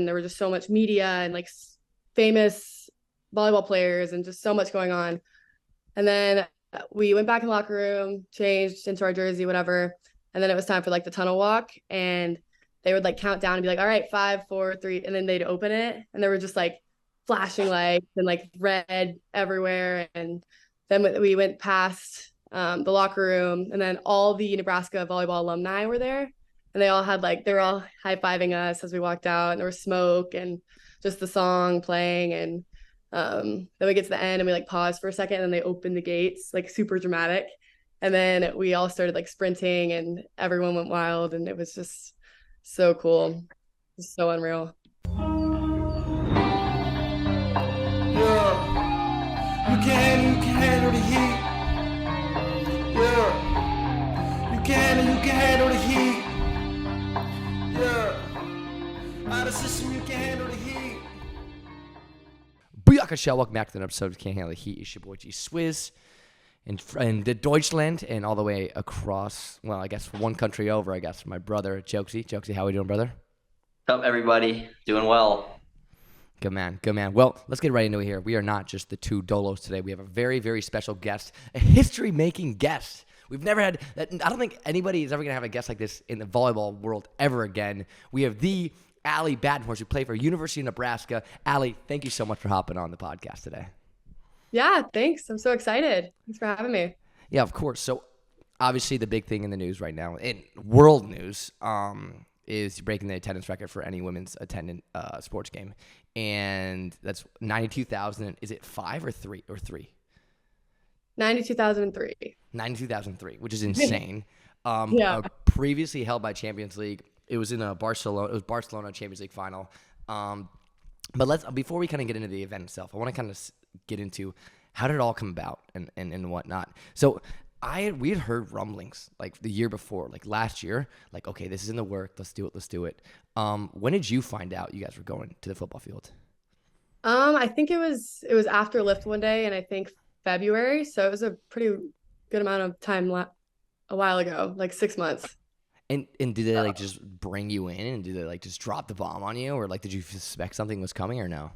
there was just so much media and like famous volleyball players and just so much going on. And then we went back in the locker room, changed into our jersey, whatever. And then it was time for like the tunnel walk. And they would like count down and be like, all right, 5, 4, 3. And then they'd open it. And there were just like flashing lights and like red everywhere. And then we went past the locker room, and then all the Nebraska volleyball alumni were there. And they all had like, they were all high-fiving us as we walked out, and there was smoke and just the song playing. And then we get to the end and we like pause for a second, and then they open the gates, like super dramatic. And then we all started like sprinting and everyone went wild, and it was just so cool. It's so unreal. Yeah, you can handle the heat. Yeah, you can handle the heat. Yeah, out of system, you can handle the heat. Booyaka Shell, welcome back to another episode of Can't Handle the Heat. It's your boy G Swizz and the Deutschland and all the way across, well, I guess one country over, I guess, my brother, Jokesy. Jokesy, how are we doing, brother? What's up, everybody? Doing well. Good man, good man. Well, let's get right into it here. We are not just the two Dolos today. We have a very, very special guest, a history-making guest. We've never had, I don't think anybody is ever going to have a guest like this in the volleyball world ever again. We have the Ally Batenhorst, who played for University of Nebraska. Ally, thank you so much for hopping on the podcast today. Yeah, thanks. I'm so excited. Thanks for having me. Yeah, of course. So, obviously, the big thing in the news right now, in world news, is breaking the attendance record for any women's attendant sports game. And that's 92,000. Is it 5 or 3 or 3? 92,003. 92,003, which is insane. Yeah. Previously held by Champions League. It was in Barcelona. It was Barcelona Champions League final. But before we kind of get into the event itself, I want to kind of get into how did it all come about and whatnot. So we had heard rumblings like the year before, like last year, like, okay, this is in the work. Let's do it. When did you find out you guys were going to the football field? I think it was after lift one day, and I think February. So it was a pretty good amount of time a while ago, like 6 months. And did they like just bring you in, and did they like just drop the bomb on you, or like did you suspect something was coming or no?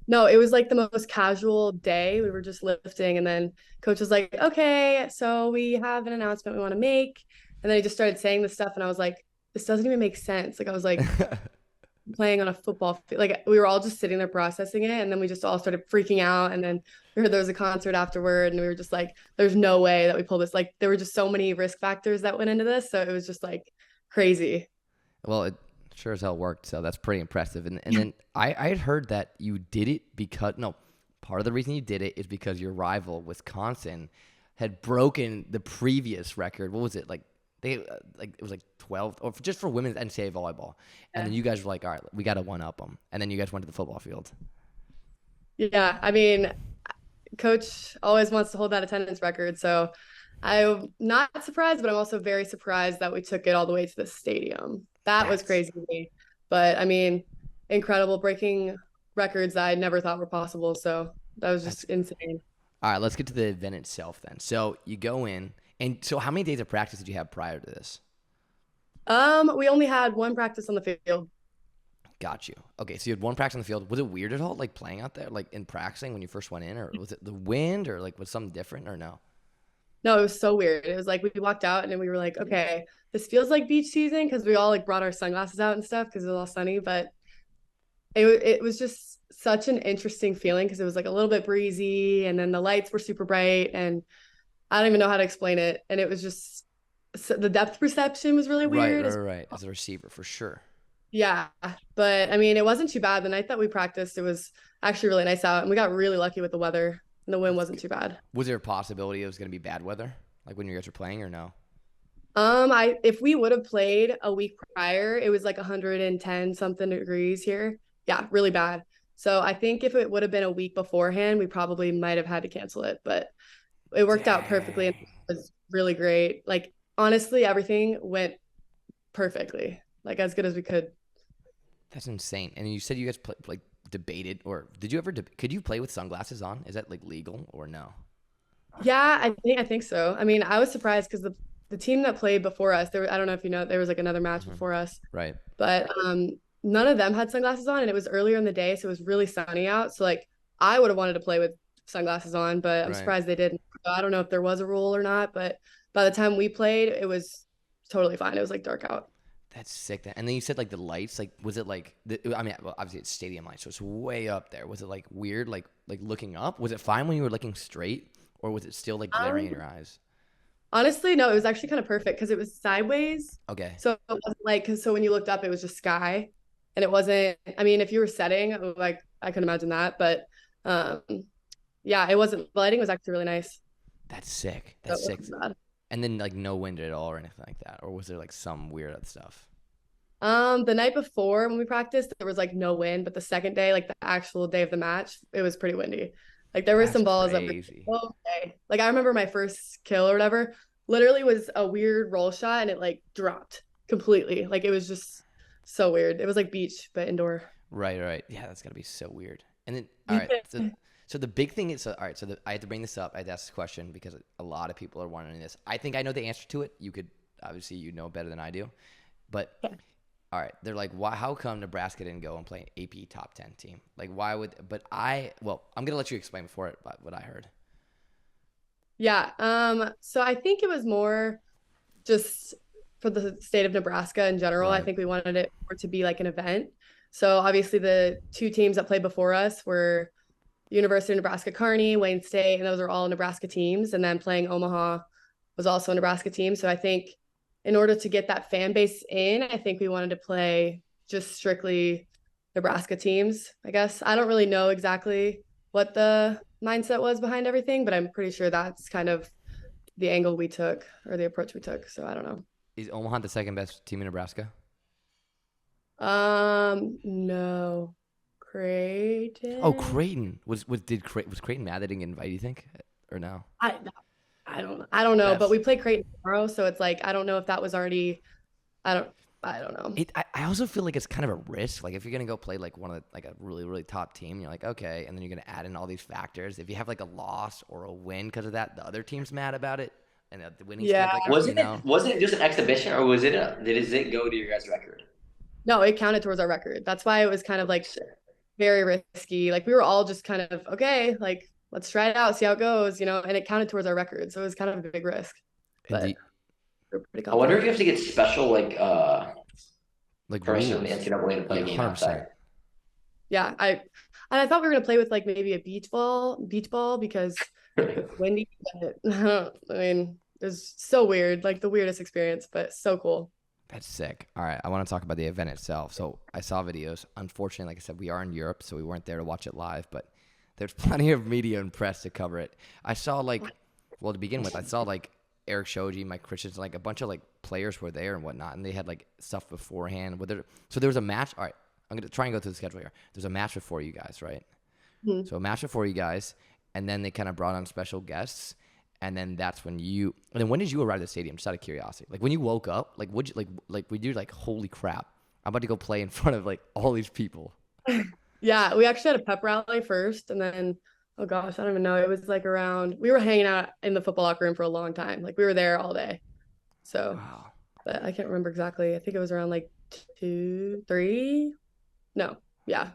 No, it was like the most casual day. We were just lifting, and then coach was like, okay, so we have an announcement we want to make. And then he just started saying this stuff, and I was like, this doesn't even make sense. Like I was like playing on a football field. Like we were all just sitting there processing it, and then we just all started freaking out. And then we heard there was a concert afterward, and we were just like, there's no way that we pull this. Like there were just so many risk factors that went into this. So it was just like crazy. Well, it sure as hell worked, so that's pretty impressive. And then I had heard that you did it part of the reason you did it is because your rival, Wisconsin, had broken the previous record. What was it? Like it was like 12, or just for women's NCAA volleyball. And then you guys were like, all right, we got to one-up them. And then you guys went to the football field. Yeah, I mean, coach always wants to hold that attendance record, so I'm not surprised, but I'm also very surprised that we took it all the way to the stadium. That was crazy to me. But I mean, incredible, breaking records that I never thought were possible. So that was just insane. All right, let's get to the event itself then. So you go in, and so how many days of practice did you have prior to this? We only had one practice on the field. Got you. Okay, so you had one practice on the field. Was it weird at all, like playing out there, like in practicing when you first went in, or was it the wind, or like was something different, or no? No, it was so weird. It was like we walked out and then we were like, okay, this feels like beach season, because we all like brought our sunglasses out and stuff because it was all sunny. But it was just such an interesting feeling because it was like a little bit breezy, and then the lights were super bright, and I don't even know how to explain it. And it was just the depth perception was really weird. Right. As a receiver, for sure. Yeah, but I mean, it wasn't too bad. The night that we practiced, it was actually really nice out, and we got really lucky with the weather, and the wind wasn't too bad. Was there a possibility it was going to be bad weather, like when you guys were playing, or no? If we would have played a week prior, it was like 110 something degrees here. Yeah, really bad. So I think if it would have been a week beforehand, we probably might have had to cancel it, but it worked out perfectly, and it was really great. Like honestly, everything went perfectly, like as good as we could. That's insane. And you said you guys debated, or did you ever could you play with sunglasses on? Is that like legal or no? Yeah, I think so. I mean, I was surprised because the team that played before us, I don't know if you know, there was like another match before us. Right. But none of them had sunglasses on, and it was earlier in the day, so it was really sunny out. So like I would have wanted to play with sunglasses on, but I'm Right. surprised they didn't. So I don't know if there was a rule or not, but by the time we played, it was totally fine. It was like dark out. That's sick. And then you said like the lights, like was it like I mean, well, obviously it's stadium lights, so it's way up there. Was it like weird, like looking up? Was it fine when you were looking straight, or was it still like glaring in Um, your eyes? Honestly, no, it was actually kind of perfect because it was sideways. Okay. So it wasn't like, cause so when you looked up, it was just sky, and it wasn't. I mean, if you were setting, like I could imagine that, but um, yeah, it wasn't. The lighting was actually really nice. That's sick. So That's it sick. wasn't bad. And then like no wind at all or anything like that, or was there like some weird stuff? The night before when we practiced, there was like no wind, but the second day, like the actual day of the match, it was pretty windy. Like there were That's some balls that were crazy. okay. Like I remember my first kill or whatever, literally was a weird roll shot and it like dropped completely. Like it was just so weird. It was like beach, but indoor. Right, right. Yeah, that's gotta be so weird. And then, all right, so the big thing is, so, all right, so I had to bring this up. I had to ask this question because a lot of people are wondering this. I think I know the answer to it. You could obviously you know better than I do, but all right, they're like, why? How come Nebraska didn't go and play an AP top 10 team? Like, why would? But well, I'm gonna let you explain before what I heard. Yeah. So I think it was more just for the state of Nebraska in general. I Right. think we wanted it more to be like an event. So obviously the two teams that played before us were University of Nebraska Kearney, Wayne State, and those are all Nebraska teams. And then playing Omaha was also a Nebraska team. So I think in order to get that fan base in, I think we wanted to play just strictly Nebraska teams, I guess. I don't really know exactly what the mindset was behind everything, but I'm pretty sure that's kind of the angle we took or the approach we took. So I don't know. Is Omaha the second best team in Nebraska? No. Oh, Creighton. Creighton was Creighton mad they didn't get invited? You think, or no? I I don't know, but That's we play Creighton tomorrow, so it's like I don't know if that was already I don't I don't know. it. I also feel like it's kind of a risk. Like if you're gonna go play like one of the, like a really top team, you're like okay, and then you're gonna add in all these factors. If you have like a loss or a win because of that, the other team's mad about it, and the winning Yeah. team's like, you Wasn't know, it wasn't it just an exhibition, or was it a did it go to your guys' record? No, it counted towards our record. That's why it was kind of like very risky. Like we were all just kind of okay, like let's try it out, see how it goes, and it counted towards our record. So it was kind of a big risk, and but we're pretty I wonder confident. if you have to get special like permission from the rules. NCAA to play Yeah, a game 100%. outside. Yeah, I thought we were gonna play with like maybe a beach ball because it was windy. But I mean, it was so weird, like the weirdest experience, but so cool. That's sick. All right, I want to talk about the event itself. So I saw videos. Unfortunately, like I said, we are in Europe, so we weren't there to watch it live. But there's plenty of media and press to cover it. I saw well, to begin with, I saw like Eric Shoji, Mike Christensen, like a bunch of like players were there and whatnot, and they had like stuff beforehand. So there was a match. All right, I'm gonna try and go through the schedule here. There's a match before you guys, right? Mhm. So a match before you guys, and then they kind of brought on special guests, and then that's when you. And then when did you arrive at the stadium? Just out of curiosity, like when you woke up, like would you like would you like holy crap, I'm about to go play in front of like all these people. Yeah, we actually had a pep rally first, and then oh gosh, I don't even know. It was like around we were hanging out in the football locker room for a long time. Like we were there all day. So, Wow. but I can't remember exactly. I think it was around like 2, 3. No, yeah,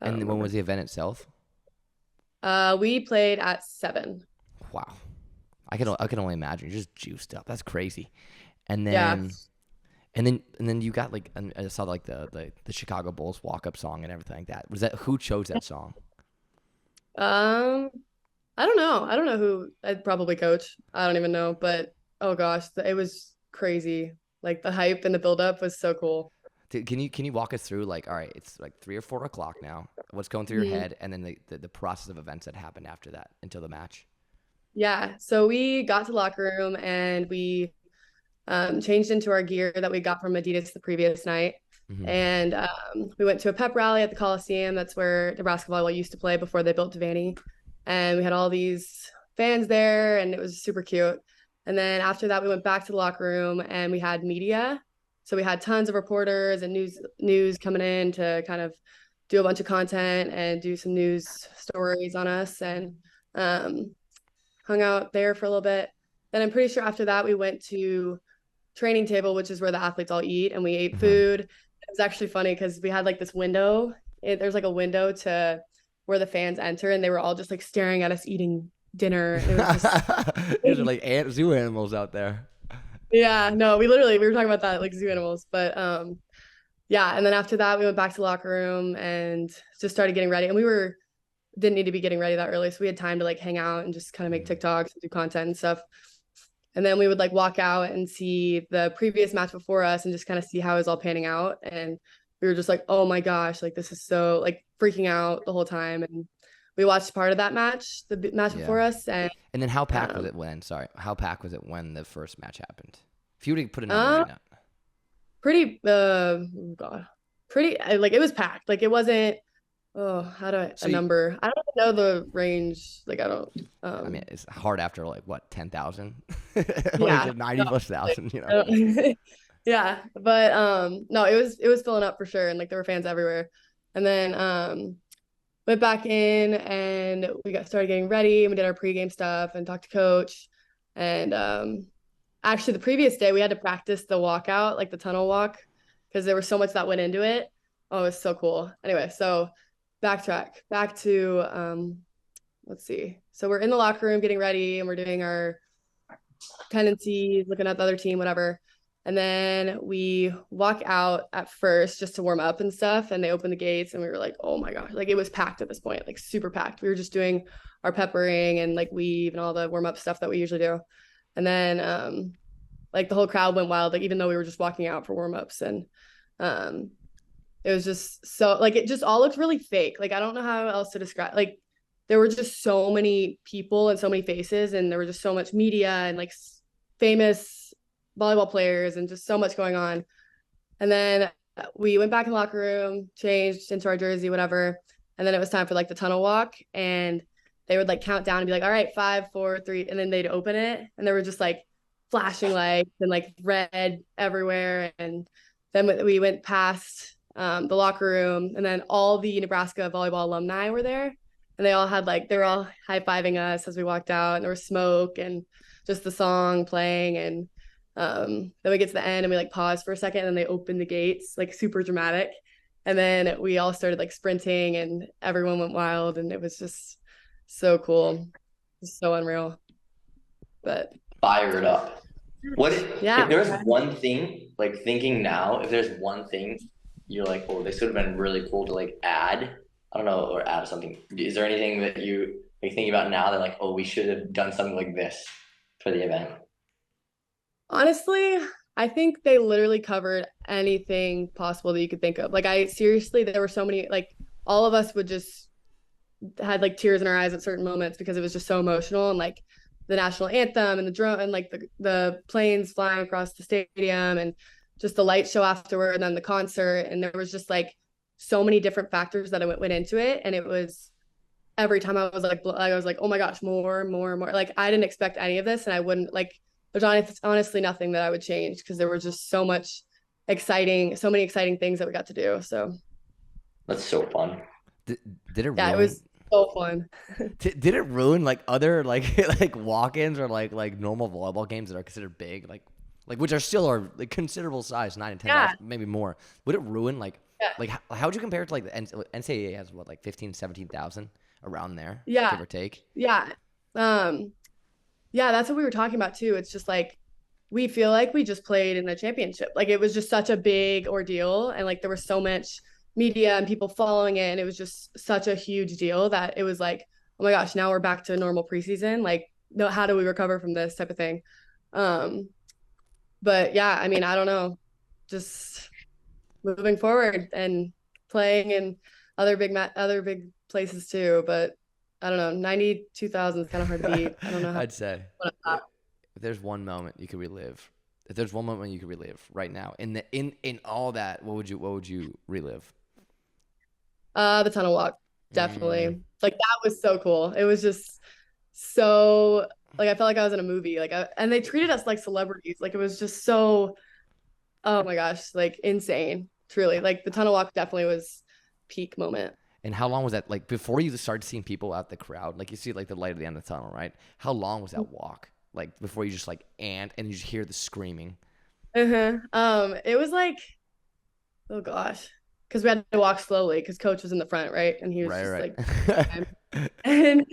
I And don't then when remember. was the event itself? We played at 7. Wow. I can only imagine. You're just juiced up. That's crazy. And Yeah. then and then you got like and I saw like the Chicago Bulls walk up song and everything like that. Was that who chose that song? Um, I don't know. I don't know who. I'd probably coach. I don't even know, but oh gosh, it was crazy. Like the hype and the build up was so cool. Can you walk us through like all right, it's like 3 or 4 o'clock now. What's going through your Mhm. head, and then the process of events that happened after that until the match. Yeah. So we got to locker room and we changed into our gear that we got from Adidas the previous night. Hmm. And we went to a pep rally at the Coliseum. That's where Nebraska volleyball used to play before they built Devaney. And we had all these fans there, and it was super cute. And then after that, we went back to the locker room and we had media. So we had tons of reporters and news coming in to kind of do a bunch of content and do some news stories on us, and um, hung out there for a little bit. Then I'm pretty sure after that we went to training table, which is where the athletes all eat, and we ate Hmm. food. It was actually funny because we had like this window. There's like a window to where the fans enter, and they were all just like staring at us eating dinner. And it was just These are like zoo animals out there. yeah, no, we were talking about that like zoo animals, but yeah, and then after that we went back to the locker room and just started getting ready. And we were didn't need to be getting ready that early, so we had time to like hang out and just kind of make TikToks and do content and stuff. And then we would like walk out and see the previous match before us and just kind of see how it was all panning out. And we were just like, oh my gosh, like this is so like freaking out the whole time. And we watched part of that match, the match before us. And then how packed was it when? Sorry, how packed was it when the first match happened? If you were to put a number right now. Pretty, oh God, pretty like it was packed. Like it wasn't. Oh, how do I a number? I don't know the range. Like I don't. I mean, it's hard after like what 10,000, yeah, 90 plus thousand. You know. Yeah, but no, it was filling up for sure, and like there were fans everywhere. And then went back in and we got started getting ready and we did our pregame stuff and talked to coach. And actually the previous day we had to practice the walkout, like the tunnel walk, because there was so much that went into it. Oh, it was so cool. Anyway, so backtrack back to let's see. So we're in the locker room getting ready and we're doing our tendencies, looking at the other team, whatever. And then we walk out at first just to warm up and stuff. And they open the gates and we were like, oh my gosh, like it was packed at this point, like super packed. We were just doing our peppering and like weave and all the warm up stuff that we usually do. And then like the whole crowd went wild, like even though we were just walking out for warm ups. And it was just so like it just all looked really fake. Like I don't know how else to describe. Like there were just so many people and so many faces, and there was just so much media and like famous volleyball players and just so much going on. And then we went back in the locker room, changed into our jersey, whatever. And then it was time for like the tunnel walk, and they would like count down and be like, all right, 5, 4, 3, and then they'd open it, and there were just like flashing lights and like red everywhere. And then we went past the locker room, and then all the Nebraska volleyball alumni were there, and they all had like they were all high-fiving us as we walked out, and there was smoke and just the song playing. And then we get to the end and we like pause for a second, and then they open the gates, like super dramatic, and then we all started like sprinting and everyone went wild, and it was just so cool. It's so unreal. But Fired up. What if yeah, there's one thing, like thinking now, if there's one thing you're like, oh, this would have been really cool to like add, I don't know, or add something. Is there anything that you like thinking about now that like, oh, we should have done something like this for the event? honestly, I think they literally covered anything possible that you could think of. Like I seriously, there were so many, like all of us would just had like tears in our eyes at certain moments because it was just so emotional. And like the national anthem and the drone and like the planes flying across the stadium and just the light show afterward, and then the concert. And there was just like so many different factors that went into it. And it was every time I was like, oh my gosh, more. Like I didn't expect any of this, and I wouldn't like, there's honestly nothing that I would change because there was just so many exciting things that we got to do. So That's so fun. Did it ruin? Yeah, it was so fun. Did it ruin like other like like walk-ins or like normal volleyball games that are considered big, like which are still are like considerable size, 9 and 10, maybe more? Would it ruin like how would you compare it to like the NCAA has what, like 15, 17,000 around there, give or take? Yeah. Yeah, that's what we were talking about too. It's just like we feel like we just played in a championship. Like it was just such a big ordeal, and like there was so much media and people following it, and it was just such a huge deal that it was like, oh my gosh, now we're back to normal preseason. Like, no, how do we recover from this type of thing? But yeah, I mean, I don't know, just moving forward and playing in other big places too. But I don't know, 92,000 is kind of hard to beat. I don't know how I'd say if there's one moment you could relive, right now in all that, what would you relive? The tunnel walk, definitely. Like that was so cool. It was just so like I felt like I was in a movie. Like and they treated us like celebrities. Like it was just so, oh my gosh, like insane. Truly, like the tunnel walk definitely was peak moment. And how long was that? Like before you started seeing people out the crowd, like you see like the light at the end of the tunnel, right? How long was that walk? Like before you just like and you just hear the screaming. It was like Oh gosh. Because we had to walk slowly because coach was in the front, right? And he was just Right, like, right. and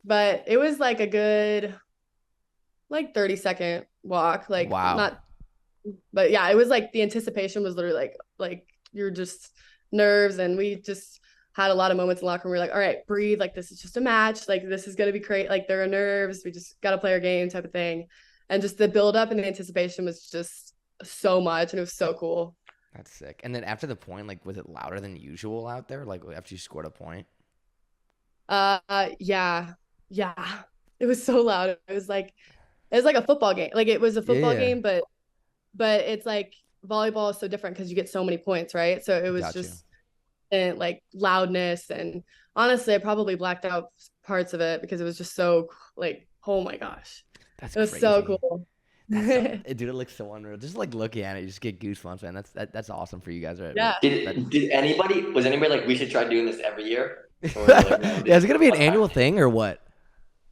but it was like a good like 30-second walk. Like Wow. not, but yeah, it was like the anticipation was literally like you're just nerves, and we just had a lot of moments in the locker room. We were like, all right, breathe, like this is just a match, like this is gonna be great, like there are nerves, we just gotta play our game type of thing. And just the build up and the anticipation was just so much, and it was so cool. That's sick. And then after the point, like, was it louder than usual out there? Like after you scored a point? Yeah, yeah, it was so loud. It was like a football game, like it was a Yeah, football yeah. game, but it's like volleyball is so different because you get so many points, right? So it was Got you. just and like loudness, and honestly I probably blacked out parts of it because it was just so like, oh my gosh, That's it was so crazy. cool. That's so, dude, it looks so unreal. Just like looking at it, you just get goosebumps, man. That's awesome for you guys, right? Yeah, That Was anybody like we should try doing this every year? Or were they like, no, yeah, is it gonna be an one time annual a year? thing or what?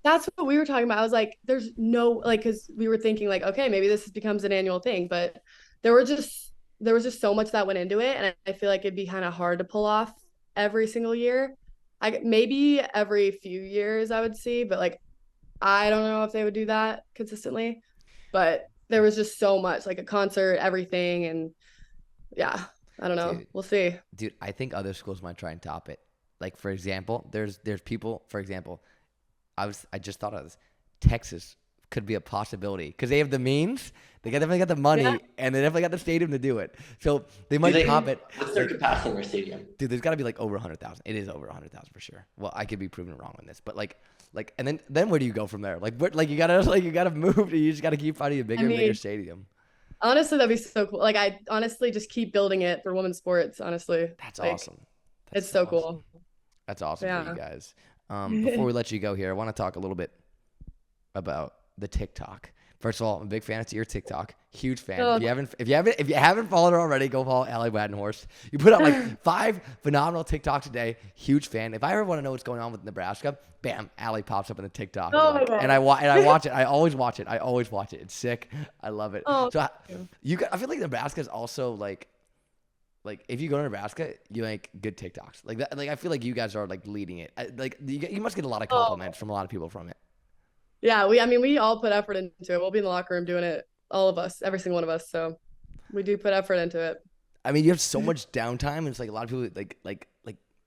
that's what we were talking about. I was like, there's no like, because we were thinking like, okay, maybe this becomes an annual thing, but there were just there was just so much that went into it, and I feel like it'd be kind of hard to pull off every single year. I maybe every few years I would see, but like I don't know if they would do that consistently. But there was just so much, like a concert, everything, and yeah, I don't know. Dude, We'll see. I think other schools might try and top it. Like for example, there's people, for example, I just thought of this. Texas could be a possibility because they have the means, definitely got the Yeah, money, and they definitely got the stadium to do it. So they Do might they? top it. What's their Like, capacity in their stadium? dude, there's got to be like over 100,000. It is over 100,000 for sure. Well, I could be proven wrong on this, but and then where do you go from there? Like you gotta move. You just gotta keep finding a I bigger and bigger mean, stadium. honestly, that'd be so cool. Like I honestly just keep building it for women's sports. Honestly, That's like awesome. That's it's so so awesome. cool. That's awesome for you Yeah. guys. Before we let you go here, I want to talk a little bit about the TikTok. First of all, I'm a big fan of your TikTok. Huge fan. Oh, If you haven't followed her already, go follow Ally Batenhorst. You put out like 5 phenomenal TikToks a day. Huge fan. If I ever want to know what's going on with Nebraska, bam, Ally pops up in the TikTok. oh my god. And I watch it. I always watch it. I always watch it. It's sick. I love it. Oh, So thank you. I feel like Nebraska is also like if you go to Nebraska, you make good TikToks. Like that. Like I feel like you guys are like leading it. Like you must get a lot of Oh, compliments from a lot of people from it. yeah. I mean, we all put effort into it. We'll be in the locker room doing it, all of us, every single one of us. So we do put effort into it. I mean, you have so much downtime. And it's like a lot of people like.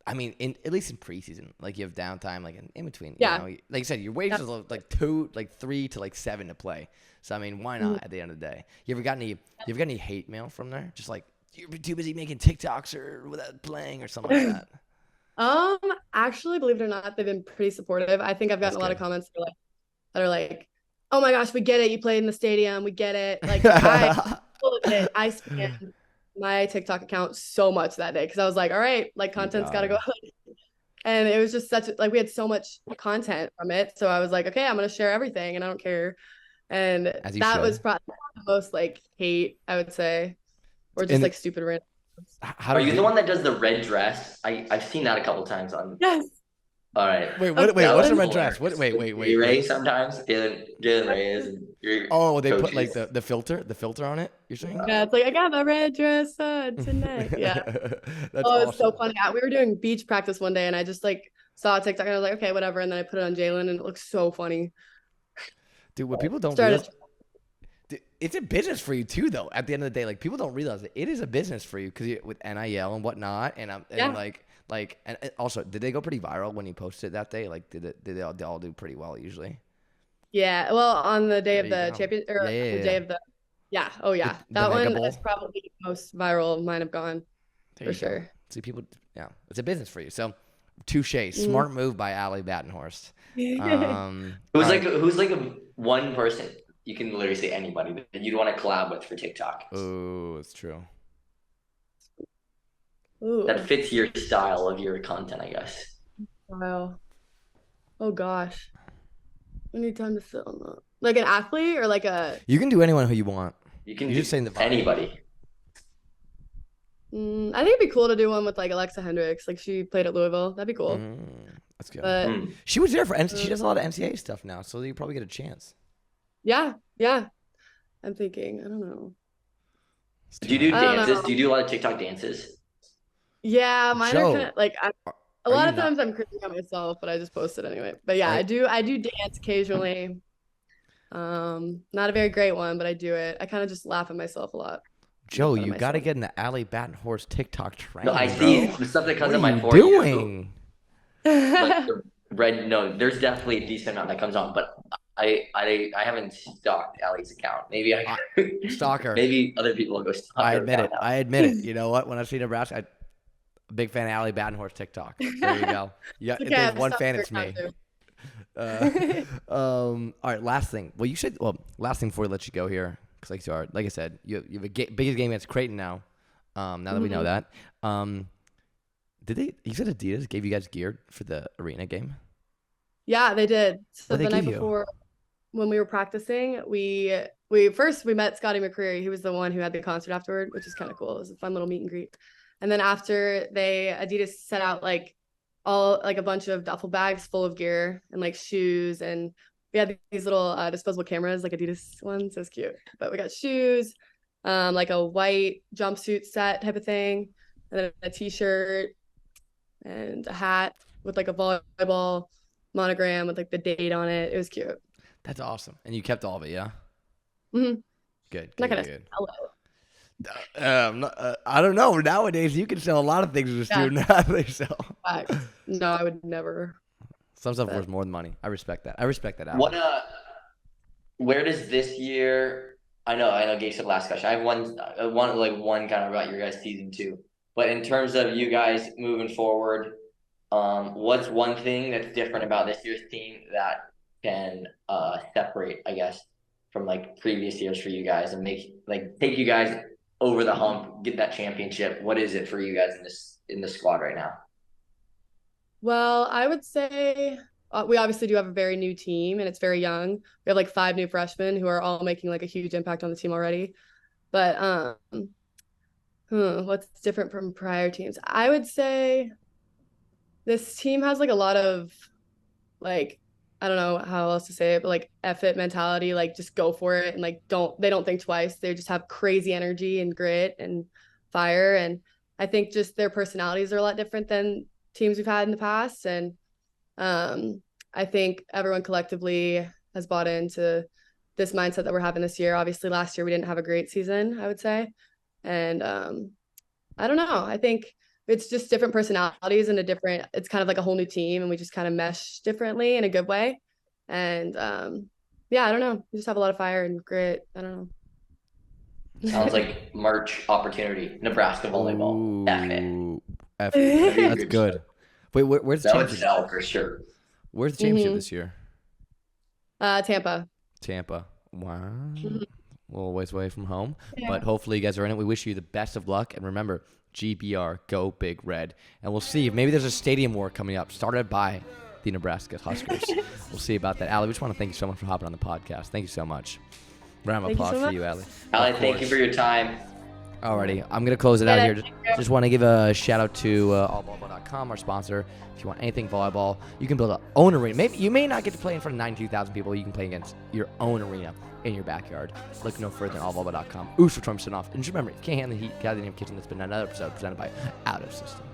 I mean, at least in preseason, like you have downtime, like in between. Yeah. You know, like you said, your wages are like 3 to like 7 to play. So I mean, why not? At the end of the day, you ever got any hate mail from there? Just like you're too busy making TikToks or without playing or something like that. Um, Actually, believe it or not, they've been pretty supportive. I think I've That's gotten a lot of good. comments that are like, "Oh my gosh, we get it. You played in the stadium. We get it." Like I spammed my TikTok account so much that day because I was like, "All right, like You content's got to go." gotta, And it was just like we had so much content from it, so I was like, "Okay, I'm gonna share everything, and I don't care." And as you that should. was probably the most like hate I would say, or just And like stupid random. how Are did you the they? one that does the red dress? I've seen that a couple times on. Yes. All right, Wait, Okay, what? Wait, that what's was the one. red dress? What? hilarious. Wait, With wait, B wait, Ray wait. sometimes, Jalen Reyes and your Oh, they put like coaches. the filter on it. You're saying? Yeah, it's like I got my red dress on tonight. Yeah. That's Oh, it's so awesome. funny. We were doing beach practice one day, and I just like saw a TikTok, and I was like, okay, whatever. And then I put it on Jalen, and it looks so funny. Dude, what people don't realize, Started. dude, it's a business for you too, though. At the end of the day, like people don't realize it is a business for you because with NIL and whatnot, and Yeah. and also, did they go pretty viral when you posted that day? Like, did they all do pretty well usually? Yeah. Well, on the day There of you the go. champion, or Yeah, yeah, the yeah, day yeah. of the, yeah. Oh, yeah. The That Mega one Bowl. is probably the most viral mine have gone There for you go. sure. See, people, yeah, it's a business for you. So, touche, Mhm. smart move by Ally Batenhorst. All right. Who's like a one person you can literally say anybody that you'd want to collab with for TikTok Oh, it's true. that Ooh. fits your style of your content, I guess. Wow. Oh gosh. We need time to sit on that. Like an athlete or like a. You can do anyone who you want. You can You're do just saying the vibe. anybody. I think it'd be cool to do one with like Alexa Hendricks. Like she played at Louisville. That'd be cool. That's good. But Hmm. She was there for she does a lot of NCAA stuff now, so you probably get a chance. yeah, yeah. I'm thinking. I don't know. Do you do I don't dances? know. Do you do a lot of TikTok dances? Yeah, mine are Joe, kind of like a are lot you of not? times I'm cringing at myself, but I just post it anyway. But yeah, Are, I do dance occasionally. Not a very great one, but I do it. I kind of just laugh at myself a lot, make Joe, fun of you got to myself. get in the Ally Batenhorst TikTok No, I trend, see bro. the stuff that What comes are on my you For You. doing? Like the red. No, there's definitely a decent amount that comes on, but I haven't stalked Allie's account. Maybe I, I stalker. maybe other people will go stalk I her admit account it. I admit it. You know what? When I see Nebraska, I'm a big fan of Ally Batenhorst TikTok. There you go. Yeah, if Okay, there's I've one stopped fan, your it's account me. too. Uh, all right, last thing. Well, you should. Well, last thing before we let you go here, because like I said, you have a biggest game against Creighton now. Now that we know Mhm. that, did they? You said Adidas gave you guys gear for the arena game. Yeah, they did. So What did the they night give you? before, when we were practicing, we met Scotty McCreery. He was the one who had the concert afterward, which is kind of cool. It was a fun little meet and greet. And then after Adidas set out like a bunch of duffel bags full of gear and like shoes, and we had these little disposable cameras, like Adidas ones. It was cute. But we got shoes, like a white jumpsuit set type of thing, and then a t-shirt and a hat with like a volleyball monogram with like the date on it. It was cute. That's awesome. And you kept all of it, yeah. I'm Good, not good, gonna good. sell I don't know. Nowadays, you can sell a lot of things as a it. student. I think so. Facts. No, I would never. Some stuff But worth more than money. I respect that. I respect that, Ally. What where does this year? I know. Gage said last question. I have one kind of about your guys' season two. But in terms of you guys moving forward, what's one thing that's different about this year's team that can separate, I guess, from like previous years for you guys and take you guys over the hump, get that championship? What is it for you guys in this squad right now? well, I would say we obviously do have a very new team and it's very young. We have like 5 new freshmen who are all making like a huge impact on the team already. But what's different from prior teams? I would say this team has like a lot of like I don't know how else to say it, but like effort mentality, like just go for it and like don't think twice. They just have crazy energy and grit and fire. And I think just their personalities are a lot different than teams we've had in the past. And I think everyone collectively has bought into this mindset that we're having this year. Obviously, last year we didn't have a great season, I would say. And I don't know. I think it's just different personalities and it's kind of like a whole new team and we just kind of mesh differently in a good way. And yeah, I don't know. We just have a lot of fire and grit. I don't Sounds know. like merch opportunity. Nebraska volleyball. Definite. Ooh, That'd be a that's good good. start. Wait, where's the That would championship? sell for sure. Where's the championship Mhm. this year? Tampa. Tampa. Wow. Mhm. A little ways away from home, Yeah. but hopefully you guys are in it. We wish you the best of luck, and remember, GBR, go Big Red. And we'll see if maybe there's a stadium war coming up, started by the Nebraska Huskers. We'll see about that. Allie, we just want to thank you so much for hopping on the podcast. Thank you so much. Round of Thank you applause so for you, Allie. Ally, Of thank you course. for your time. Alrighty, I'm going to close it out Yeah, here. Just want to give a shout out to allvolleyball.com, our sponsor. If you want anything volleyball, you can build your own arena. Maybe you may not get to play in front of 92,000 people. You can play against your own arena in your backyard. Look no further than allvolleyball.com. Oosh for 20% off. And just remember, if you can't handle the heat, get out of the kitchen. That's been another episode presented by Out of System.